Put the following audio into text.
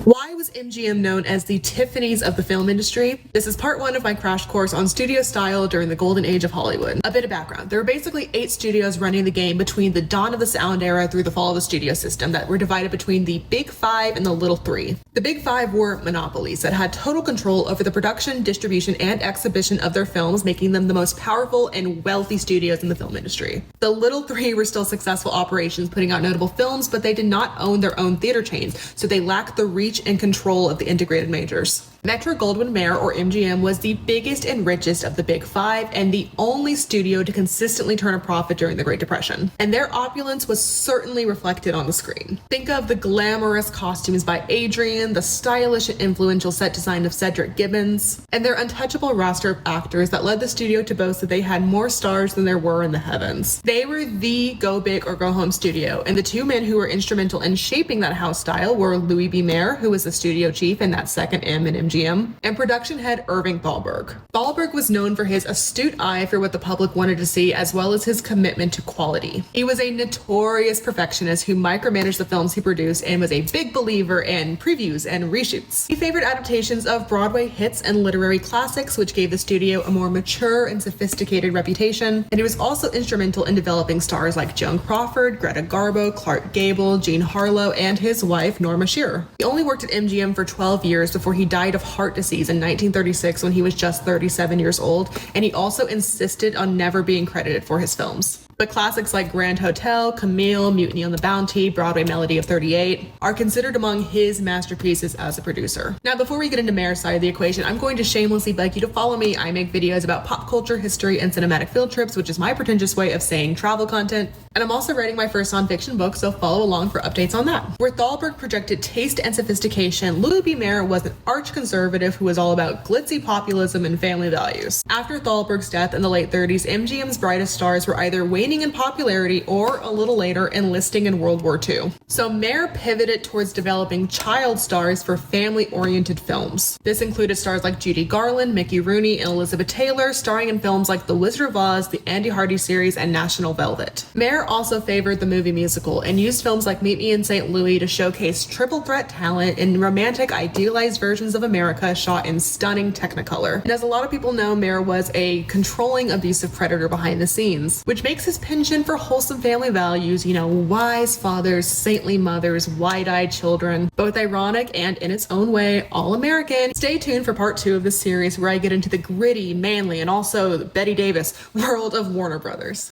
Why was MGM known as the Tiffany's of the film industry? This is part one of my crash course on studio style during the golden age of Hollywood. A bit of background. There were basically 8 studios running the game between the dawn of the sound era through the fall of the studio system that were divided between the Big Five and the Little Three. The Big Five were monopolies that had total control over the production, distribution, and exhibition of their films, making them the most powerful and wealthy studios in the film industry. The Little Three were still successful operations putting out notable films, but they did not own their own theater chains, so they lacked the reach and control of the integrated majors. Metro-Goldwyn-Mayer, or MGM, was the biggest and richest of the Big Five and the only studio to consistently turn a profit during the Great Depression. And their opulence was certainly reflected on the screen. Think of the glamorous costumes by Adrian, the stylish and influential set design of Cedric Gibbons, and their untouchable roster of actors that led the studio to boast that they had more stars than there were in the heavens. They were the go big or go home studio, and the two men who were instrumental in shaping that house style were Louis B. Mayer, who was the studio chief and that second M in MGM, and production head Irving Thalberg. Thalberg was known for his astute eye for what the public wanted to see, as well as his commitment to quality. He was a notorious perfectionist who micromanaged the films he produced and was a big believer in previews and reshoots. He favored adaptations of Broadway hits and literary classics, which gave the studio a more mature and sophisticated reputation, and he was also instrumental in developing stars like Joan Crawford, Greta Garbo, Gable, Jean Harlow, and his wife Norma Shearer. He only worked at MGM for 12 years before he died of heart disease in 1936 when he was just 37 years old, and he also insisted on never being credited for his films. But classics like Grand Hotel, Camille, Mutiny on the Bounty, Broadway Melody of 38 are considered among his masterpieces as a producer. Now, before we get into Mayer's side of the equation, I'm going to shamelessly beg you to follow me. I make videos about pop culture, history, and cinematic field trips, which is my pretentious way of saying travel content. And I'm also writing my first nonfiction book, so follow along for updates on that. Where Thalberg projected taste and sophistication, Louis B. Mayer was an arch conservative who was all about glitzy populism and family values. After Thalberg's death in the late 30s, MGM's brightest stars were either waning in popularity or, a little later, enlisting in World War II. So Mayer pivoted towards developing child stars for family-oriented films. This included stars like Judy, Garland, Mickey Rooney, and Elizabeth Taylor, starring in films like The Wizard of Oz, the Andy Hardy series, and National Velvet. Mayer also favored the movie musical and used films like Meet Me in St. Louis to showcase triple threat talent in romantic, idealized versions of America shot in stunning Technicolor. And as a lot of people know, Mayer was a controlling, abusive predator behind the scenes, which makes his penchant for wholesome family values, wise fathers, saintly mothers, wide-eyed children, both ironic and, in its own way, all-American. Stay tuned for part 2 of this series where I get into the gritty, manly, and also Betty Davis world of Warner Brothers.